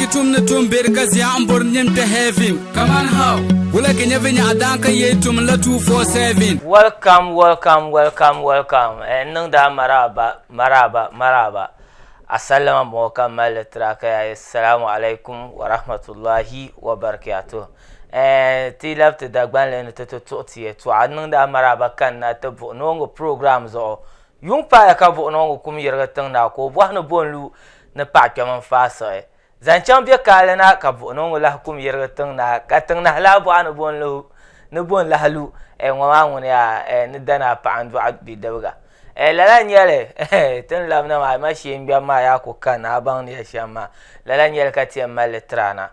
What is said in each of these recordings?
tum na tum berka zia ambor nyem te heaven. Kaman how? Wula kenya venya adanka ye tum la 247. Welcome. Nung da maraba. Assalamu alaikum maltraka. Assalamu alaikum wa rahmatullahi wa barakatuh. Ti left Dagbani le to to nung da maraba kan na to no program zo. Yung pa ya ka bo no kum yerga tang na ko bo no bonlu na pa Kaman fa so. Zanchan bi kala na ka bo no la kum yerga tang na ka tang na la bo no bonlu no bon la halu ngwa ngune ya ni dana pa andu abbi dawga lala nyele tin lamna ma shi mbiya ma ya ko kana ban ne shama lala nyele ka ti mal trana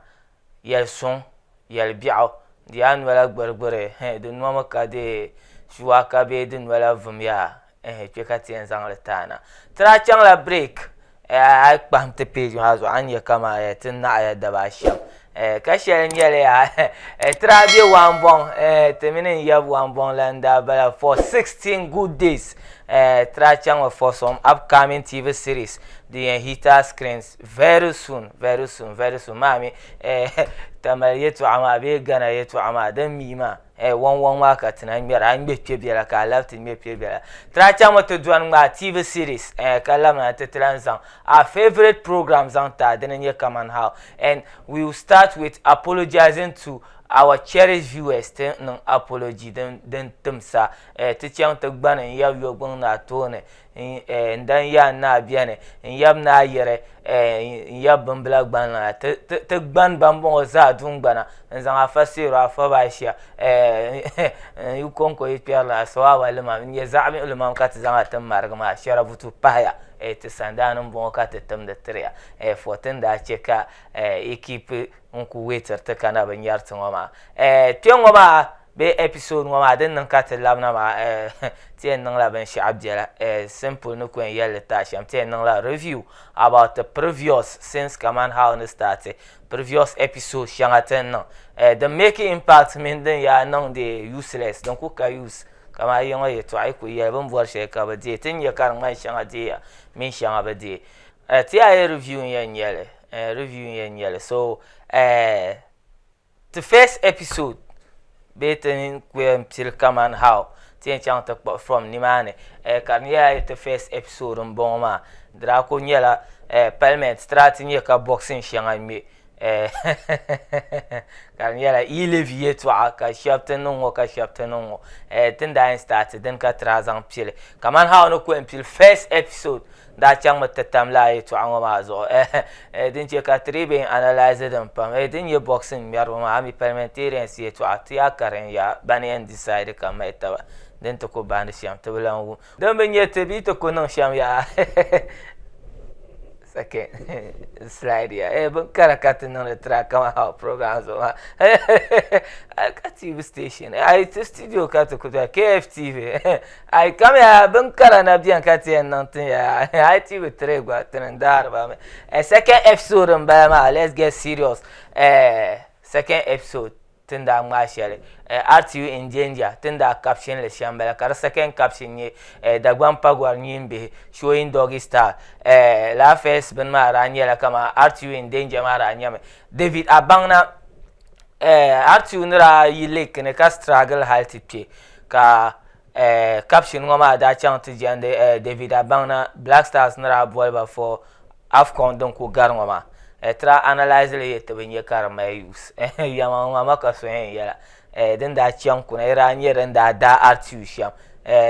yel son yel bi'o dian wala gbargbare dun mama ka de shuwa ka be dun wala vumya ke ka ti zang la tana tra chang la break ai pam te page ma zo anya kama tin na ya da ba sham kashel nyele ya trabi wambon temene ya wambon landa bala for 16 good days trachang for some upcoming TV series the hita screens very soon mami tamal yetu ama be gana yetu ama dan mima won waka tinan mera an be pebela ka left me pebela trachang mo to duan ma TV series kalam na tetranzan our favorite programs on ta den ye Kaman how, and we will start with apologizing to our cherished viewers. No apology then tumsa to chang to ban and yav yo gon na tone and then ya na biane and yab na yere yab black ban to ban bambon za dung bana and zan afasiro afabashia you konko ipiala so awale ma ye zaami ulama kat zan atam margama sharabutu paya te sandanum bon ka te tam de tria foten da cheka equipe onku waiter te kana ban yartin wama tiongo ma be episode wama den nan ka te labna ma tien nan la ban shabjela simple no ko yelle ta sham tien nan la review about the previous since Kaman how no started previous episode shangaten nan the making impact min den ya nan de useless donc ko ka use kama yongo yeto ai ku yebon bor she ka ba je tin ya kar mai shanga je ya min shanga ba je ti ai review yan yele so the first episode beten ku til Kaman how tin chang ta from nimane kan ya the first episode bon ma dra ko nyela parliament strat ni ka boxing shanga mi kan yala ilevie to aka chapter no tin da start den ka trazan pile Kaman how no ko pile first episode da chang matatam la to an ma zo din che ka tribe analyze dem pam din ye boxing mer ma ami parliamentarians ye to atia karen ya bani decide ka meta den to ko bani sham to bulan dan ben ye te bi to ko non sham ya second slide ya ben karakat no le track Kaman how programs I TV station I studio kat ko KFTV I come ya ben karana bien kat en nantin ya I TV tregwa trendar ba second episode ba let's get serious second episode tinda ngashele RTU in danger tinda caption le shambela kar second caption ye Dagban pagwar nyimbe showing doggy style la face ben mara nyela kama RTU in danger mara nyame David abangna RTU nra yile kene ka struggle halti pie ka caption ngoma da chant jande David abangna Black Stars nra bolba for Afcon donc ko garngoma tra analyze le yete benye karma use yama ka so yela den da chiam kuna ira nyere da RTU sham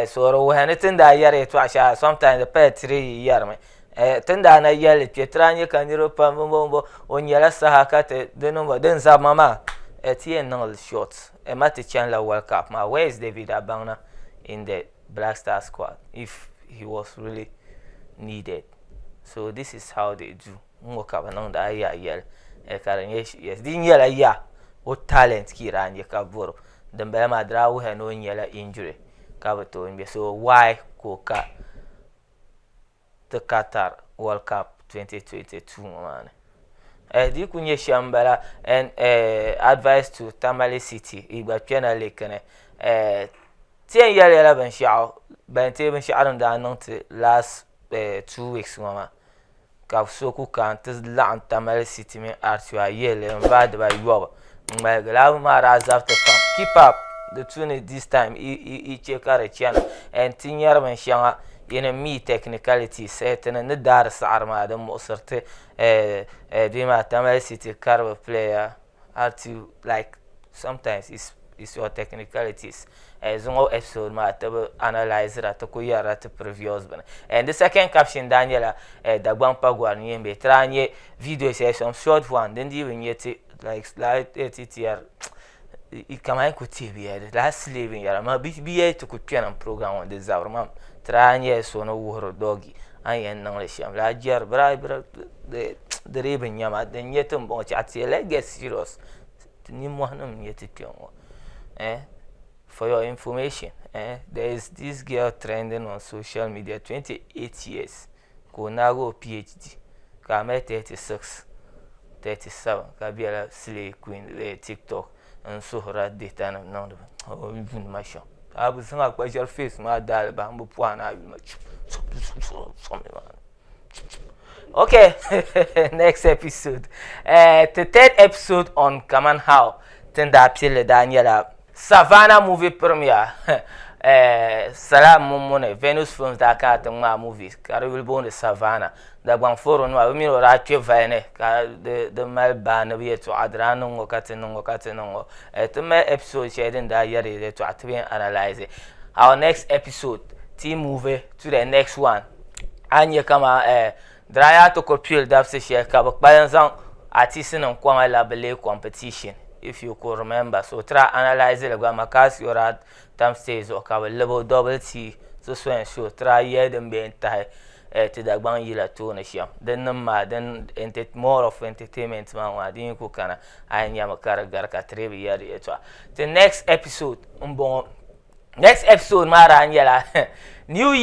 so ro hanetin da yare to asha sometimes the pay 3 year me tenda na yele pietra nye kaniro pambo onyela sahakate denomba den za mama tien no short mate chan la World Cup ma where is David Abangna in the Black Star squad if he was really needed. So this is how they do ngoka banong da ya yel karan yes din yela ya o talent kira anje ka boro dan ba ma drawo he no yela injury ka bato mbe so why ko ka the Qatar World Cup 2022 man di kunye shambala and advice to Tamale City igba pena lekene tien yela ban shao ban te ban shao da announced last 2 weeks mama ka so ku kan te la tamal city me artu ayele va de ba yoba my glove ma razaf te pam keep up the tune this time I check out a channel and tinyar man shanga ina me technicalities setena ne dar sa'ar ma da mo sarte bima tamal city carve player are to like sometimes it's your technicalities zongo episode ma to analyze that to yara to previous bana and the second caption Daniela Dagbani pagwar nyembe tranye video say some short one then even yet like slide TTR Kaman ku TV last living yara ma biye to ku piano program on the zaurma tranye so no woro dogi ayen nan le sham la jar bra de reben nyama den yetum bon chat get serious ni mo hanum yeti piano for your information, there is this girl trending on social media, 28 years, Konago PhD, Kame 36, 37, Kabila Slay Queen, TikTok, and so her data and none of oh, even my show. I was not quite your face, my dad, bamboo point, I will much. Okay, next episode. The third episode on Kaman How, Tenda Pile Daniela. Savannah movie premiere. Salam Mumone, Venus Films Dakar movies. Caribou Bone Savannah. Dagbani foro no we mi ora twe vane ka the Melbourne we to adrano ngo katenongo. To me episode sharing da yare to atwe analyze. Our next episode, team movie to the next one. Anye kama draya to kopil dafse share ka bakbayan artist non kwa label competition. If you could remember, so try analyze it. Like Makas, you're at time stays or cover level double T. So show try yeah them be entire to the bang yila to nation. Then then more of entertainment man. I didn't cook and I am a character trevi yard. The next episode, next episode, Mara Anyela. New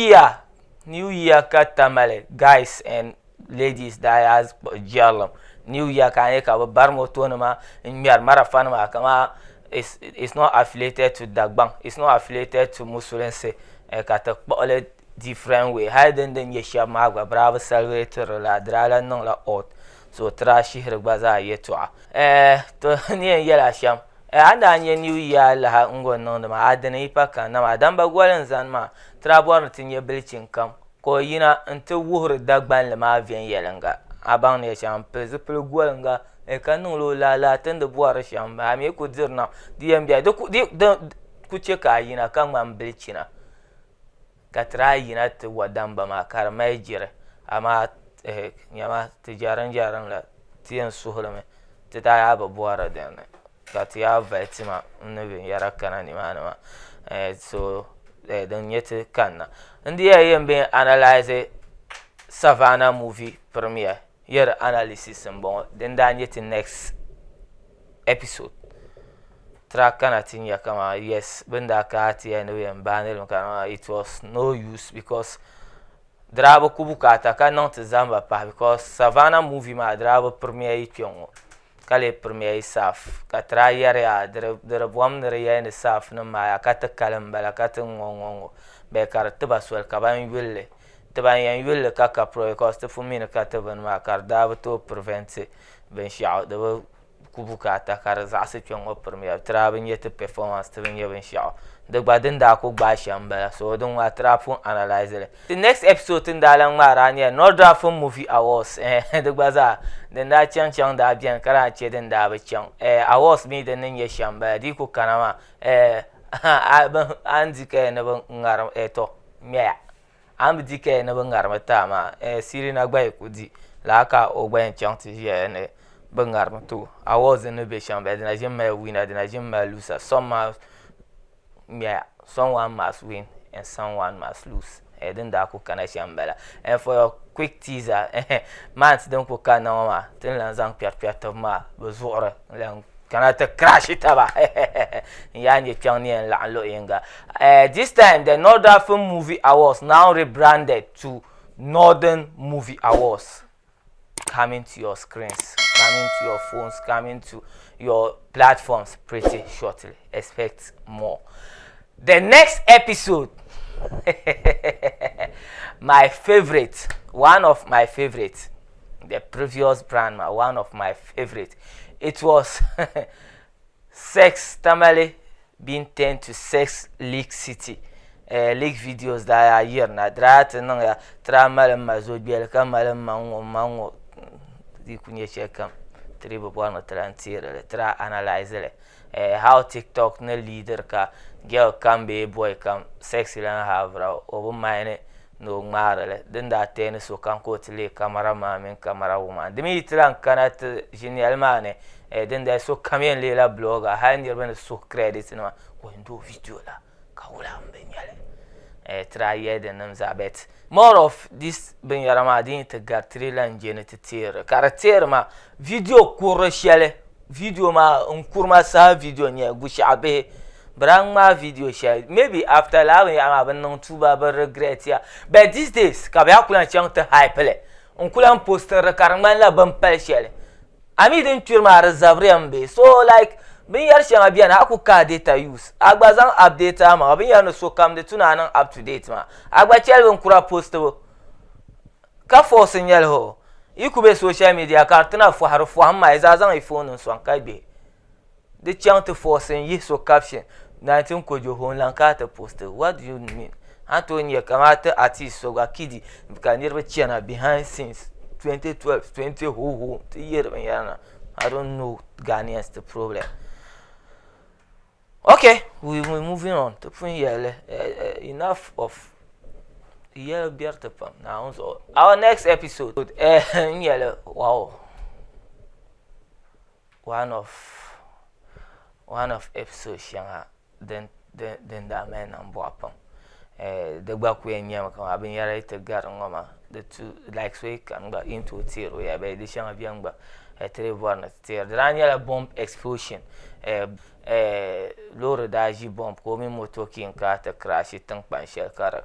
Year katamale guys and ladies that has Jarlam. New Year can have a barmo tournament in Marafanama kama it's not affiliated to Dagbani, it's not affiliated to Musulense kata all different way hidden than Yesha Magwa Bravo Salvator la Drala non la out so trashy herbaza yetua to near Yella Sham and New Year la ungo non ma adene ipaka na madamba gwalen zanma trabon tinye bleaching kam ko yina until wuhur Dagbani le ma vien yelanga abang ne sham peze pel gwalanga kanu lo la tende boare sham ba mi ko dirna DMB de ku cheka yina kan man bleachina katra yina te wadamba ma kar mai jire ama nyama tijaran la tiyan suhlame te ta ya ba boare den ka ti ya vetima nebe yara kana ni manama so den yete kanna ndi ya yembe analyze Savannah movie premiere your analysis and bon then the next episode track kana kama yes benda kati and banel kama it was no use because drabo kubukata ka non zamba pa because Savannah movie ma drabo premiere ityongo kale premiere saf ka tra yare a drabwam ne ya ne saf no ma ka ta kalambala ka ta ngongo be kar tiba swel ka ban wille Taban will kaka pro cost for me kataban ma karda to prevent ben shao de kubukata kar zase pyong opper me trabin yete performance tabin ben shao de baden da ko ba shamba so don wa trafu analyze the next episode in dalang maranya no draft movie awards de baza den da chang da bien kara che den da ba chang awards mi den nye shamba di ko kanama andike na ngaram eto mya am dike na bangar mata ma siri na gba ikudi la ka ogba enchanti je ne bangar matu awards ne be shamba na jemma winner na jemma loser someone must win and someone must lose then da ku kana shambala and for your quick teaser man don ku kana ma tin lan zang piat ma bezore lan kana ta crash itaba yani pyangni la lo yenga this time the Northern Film Movie Awards now rebranded to Northern Movie Awards coming to your screens, coming to your phones, coming to your platforms pretty shortly. Expect more. The next episode my favorite, one of my favorites, the previous brand, one of my favorite. It was sex tamale being turned to sex leak city. Leak videos that are here na drat no ya tra malam mazo biel ka malam mango di kunye chekam tribo bwana trantire tra analyze le how TikTok na leader ka girl can be boy kam sexy lan havra obo mine no ngare den da ten so kan ko tile camera mamen camera woman demi tran kanat genial mane den da so kamien le la blogger ha ndir ben so credit no ko ndo video la ka wala mbenyale try the names a bit more of this ben yarama din te gartri lan genete tire caractère ma video courchele video ma on kurma sa video nya gushabe brang ma video share maybe after la we am ban non tuba ba regret ya but these days ka ba kulan chang te hype le on kulan poster karman la ban pel shele ami din turma rezabriam be so like bin yar shan biya na aku ka data use agba zan update ma bin yar no so kam de tuna nan up to date ma agba chelben kura post bo ka force nyal ho ikube social media kartuna fo har fo amma iza zan iphone so an kai be de chant force yi so caption na tin ko jo hon lan ka ta post what do you mean Antonio kamata artist so ga kidi ka nirba chiana behind scenes 2012 20 ho year ben yana I don't know Ghanaians the problem. Okay, we're moving on to enough of now. So our next episode, wow, one of episodes, then that man and Bopam. The back way in Yamaka, I've been here to get on the two like so can go into a tear where by the young young a terrible tear. The Daniel bomb explosion. Loro daji bomb komi moto kin ka ta crash tan panshel kar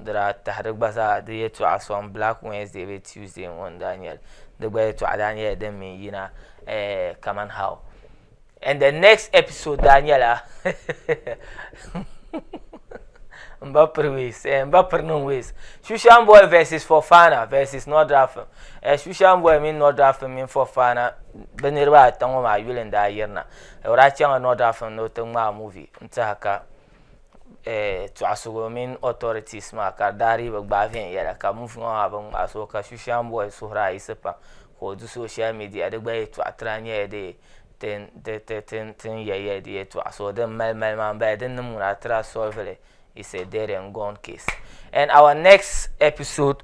dra tahrik baza da yato ason Black Wednesday be Tuesday on Daniel the way to Daniel then me yina Kaman how and the next episode Daniel mba per no ways Shushan boy versus Fofana versus no draft Shushan boy mean no draft mean Fofana benirba tango ma yulen da yerna ora changa no draft no tanga movie ntaka to asugo mean authorities ma ka dari ba ven yara ka movie no abon aso ka Shushan boy so ra isepa ko du social media de gba to atranya de ten ye de to aso de mal man ba de no mura tra solve it's a dead and gone case. And our next episode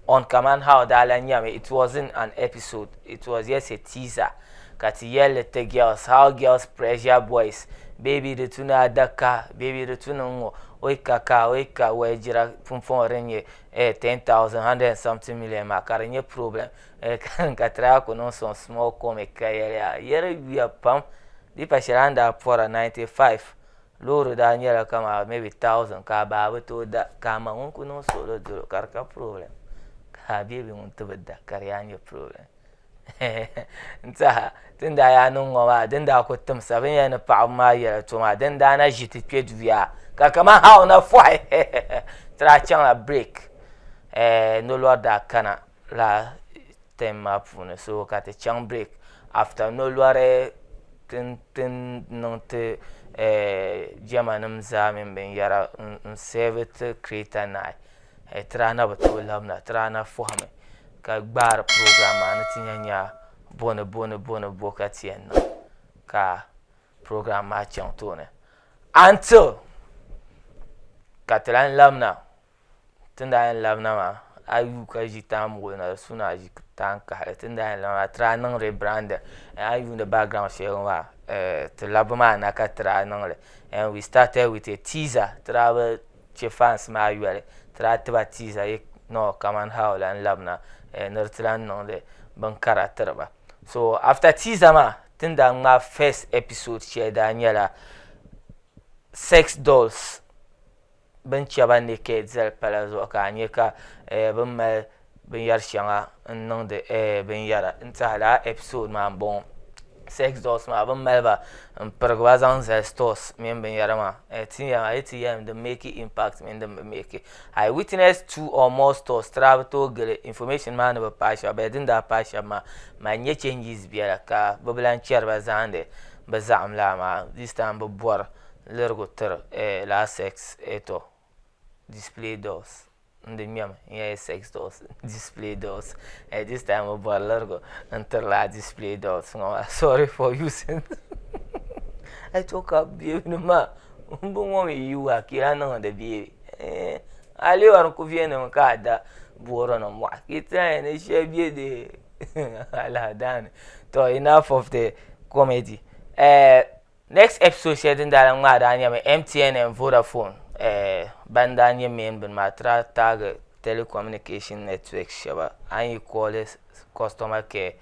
on Kaman how Dalanyame, it wasn't an episode, it was just a teaser. Katiyele te girls, how girls pressure boys. Baby the tuna daka, baby the tuna oika wejira pumfon renye 10,000, 100 something million makarenye problem. Katra kono some small comic kaya yere we pam di pashiranda for 95. Loro Daniela kama maybe 1,000 ka babu to da kama unku no solo duro karka problem ka bibi untu bada karyanya problem nta tunda ya nungo ma tunda ko tum sabin ya na pa ma ya to ma tunda na jiti pedvia ka kama how na foi tra changa break no lord da kana la tema pune so ka te chang break after no lore tin non te jamanam zamin ben yara sevet creator na trana bato lamna trana fohame ka gbar program na tinyanya bona bokati en ka program ma chantone until katlan lamna tinda lamna ma ayu ka jitam wona suna jitan ka tinda lamna trana rebrand ayu in the background share wa to labma na katra nongle and we started with a teaser travel che fans ma yuale tra teaser no Kaman how and labna nertran nongle ban character ba so after teaser ma tinda ma first episode share Daniela sex dolls ban chaba naked zel palazo ka nyeka ban yar shanga nonde ban yara inta la episode ma bon sex dolls ma ban malba pergwa zang za stores men ben yarama ti ya the make impact men the make I witness 2 or more stores travel to get information man ba pasha ba din da pasha ma nye changes biya ka bablan cher ba zande ba zam la ma this time ba bor lergo ter la sex eto display dolls the miam sex dolls display dolls this time of largo until la display dolls sorry for using I talk up baby ma umbo you akira no the baby ali war ko viene ka da boro no mo kita ne shebie de ala dan to enough of the comedy next episode shedding that ma da anya MTN and Vodafone bandanye men ben matra tag telecommunication network shaba and you call it customer care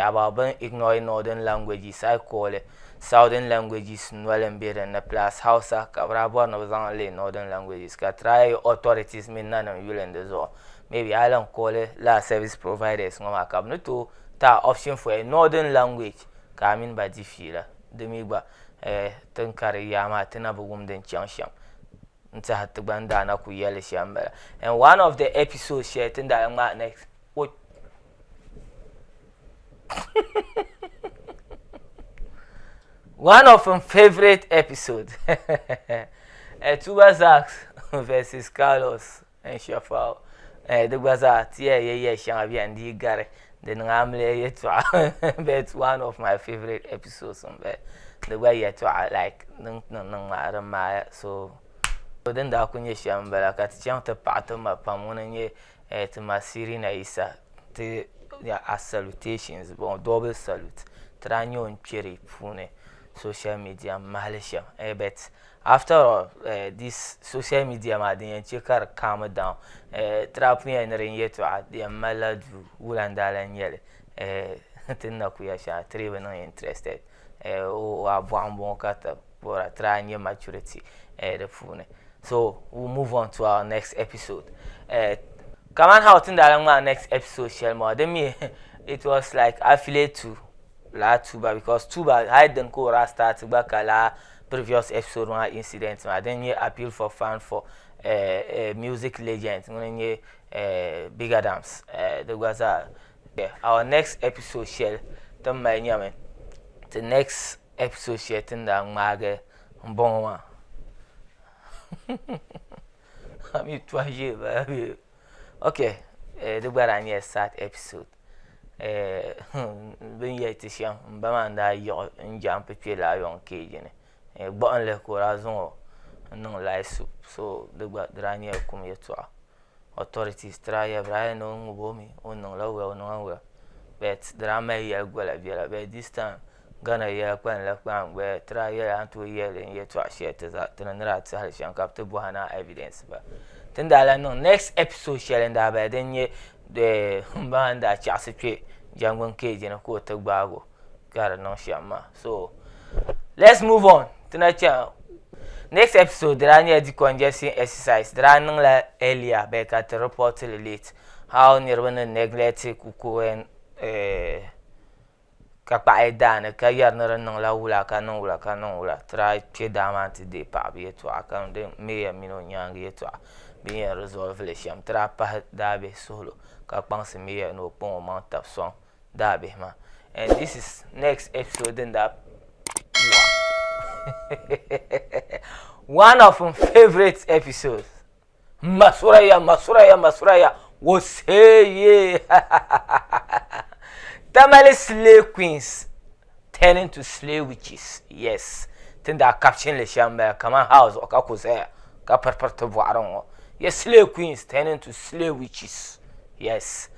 about ben ignore northern languages I call it southern languages nwalen bere na plus hausa kabra born of only northern languages ka try authorities min na yulen de zo maybe I don't call it la service providers ngoma kab no to ta option for a northern language ka min ba difila de mi ba tankare yama tana bugum den changshan nta hatbanda na ku yele shambala and one of the episodes share tin da ma next what one of my favorite episodes Tubazax versus Carlos and Shafao the Baza tia shangabi and di gare the ngamle yetwa that's one of my favorite episodes on the way yetwa like nang ma so then da kunye shambala kat chang ta patama pamunanye to masiri na isa te ya salutations bon double salute tranyo nchiri pune social media Malaysia but after all this social media ma din chekar calm down trap ni en renye to the maladu ulandala nyele tinna ku ya sha tribe no interested o abwambo kata bora tranyo maturity the fune. So we'll move on to our next episode. Kaman how tin that my next episode shall more than me. It was like affiliate to la tuba because tuba I didn't go rasta to back la previous episode one incident. Then you appeal for fan for music legends. Big Adams. There was our next episode shall the next episode shall tin that mage bon one. I'm okay, the Baranya start episode. Ben yet is young, Bamanda yacht and jump a pillar on cage. Button le corazon, no light soup. So the Baranya come here to authorities try a Brian on Bomi, on no lower, no well. But drama ya guala, but this time. Gana ya kwan la kwan where try ya antu ya and yet to share to that to another shan cap to buhana evidence ba then that no next episode share and that then ye the banda chasipe jangon cage in a quarter bago got no shama so let's move on tonight next episode there are the congestion exercise there are la earlier back at the report late how near neglect kuku and kapa dan ka yarna nan la wula ka nan wula try che damanti de pa bi to akan de me mino nyang to bi resolve le sham tra pa da be solo ka panse me no pon man tap son da be ma and this is next episode in that one of my favorite episodes Masuraya was hey Tamale slave queens turning to slave witches. Yes. Then that caption le shamba Kaman house or kakuze ka perperto boaron. Yes, slave queens turning to slave witches. Yes.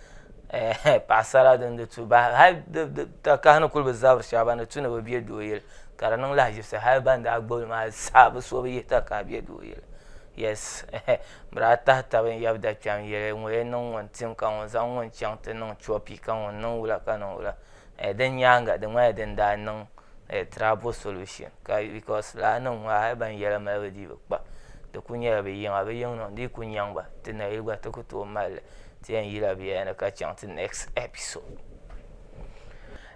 Pasara den de tuba hay the kahano kul bezavr shabana tuna be doyel. Karanon la jifse hay banda agbol ma sab so be ta ka be doyel. Yes, brata taben yab da cham yele ngwe non won tim kan won zan won chang te non chopi kan won non wula kan wula den yanga den wa den da non trouble solution ka because la non wa ban yele ma di ba de kunya be yin non di kunyang ba te na yilwa to ko to mal te yila be na ka chang te next episode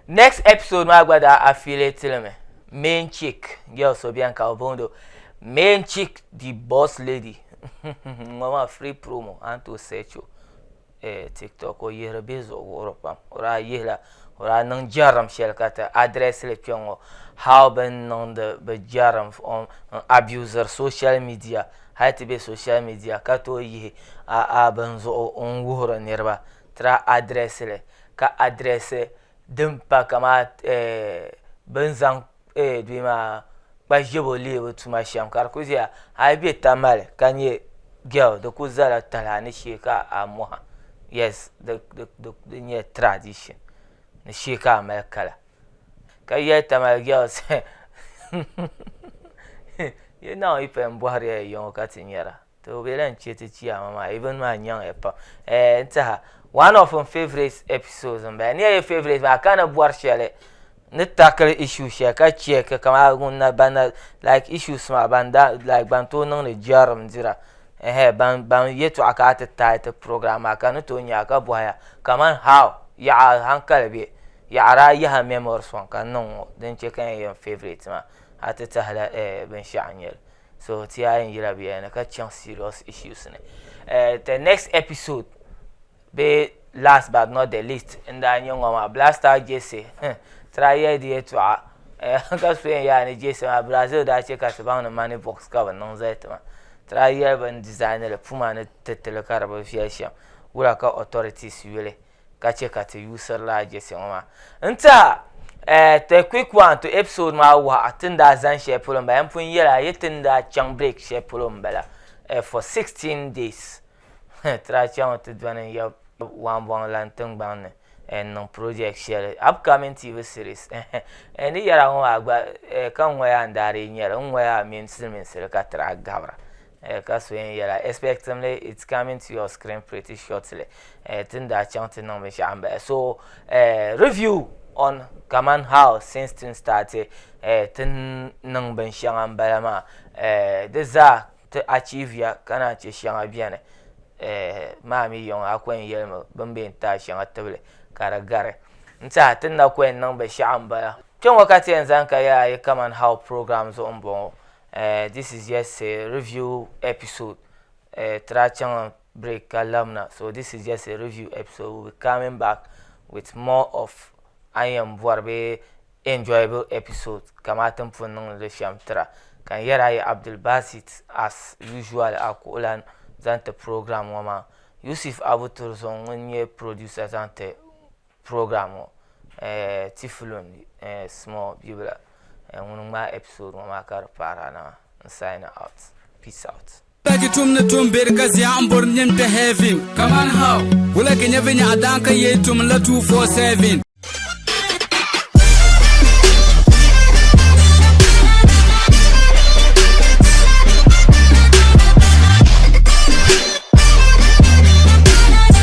next episode ma gbada affiliate me main chick girl so bien ka obondo main chick the boss lady mama free promo anto search TikTok o yehra bezo Europa ora yehla ora nang jaram shel kata address le piongo how ben non de be jaram on abuser social media haiti be social media kato yi a benzo on wora nerba tra address le ka address dimpa kama benzang dwima ba jebo le tuma sham kar ko zia ai be tamal kanye girl de kuzala talani shika amoha. Yes, the new tradition. The shika melkala. Kayeta my girls. You know, if I'm worried, young cutting yara. To be then cheated, mama, even my young apple. And one of my favorite episodes, and by near your favorite, I kind of work shell. Not tackle issues, check, come out, band like issues, my banda, like Banton on the jarum zira. Ban yetu akata title program akanu to nyaka boya kaman how ya hankal be ya ara ya memories wan kanon den check your favorite ma ata tahla ben shanyel so ti ayin yira be na ka chan serious issues ne the next episode be last but not the least nda nyongo ma blaster jesse try the to ka so ya ne jesse ma Brazil da check at ban money box cover non zet ma try even designer puma na tetele karaba fiasham wura ka authorities wele ka check at user la jesse ma nta the quick one to episode ma wa atinda zan share problem ba yan pun yela yetinda chang break share problem bala for 16 days try chang to dwan ya one lantern ban and non project share upcoming TV series and yara wa agba kan wa ya ndare nyera nwa ya mainstream sel ka tra gabra because when you expect them, it's coming to your screen pretty shortly. Tinda chanting on the so review on Kaman House since it started. Tin nang ben shang balama. Desa to achieve ya kana che shang biane. Mami yong akwen yelmo bambe ta shang atable karagare. Nta tinda kwen nang be shang bala. Chong wakati nzanka ya Kaman House programs on bon. This is just a review episode. Trachang break alumna. So this is just a review episode. We'll be coming back with more of I am Warbe enjoyable episodes. Kamatam funung le shamtra. Kan yara Abdul Basit as usual akulan zante program wama. Yusuf Abutur zon wenye producer zante program Tifulun small bibla. And my episode wama kar parana and sign out. Peace out. Tum berkazi ambor nyente heavy. Come on how? Wula kenye venya adanka ye tum la 247.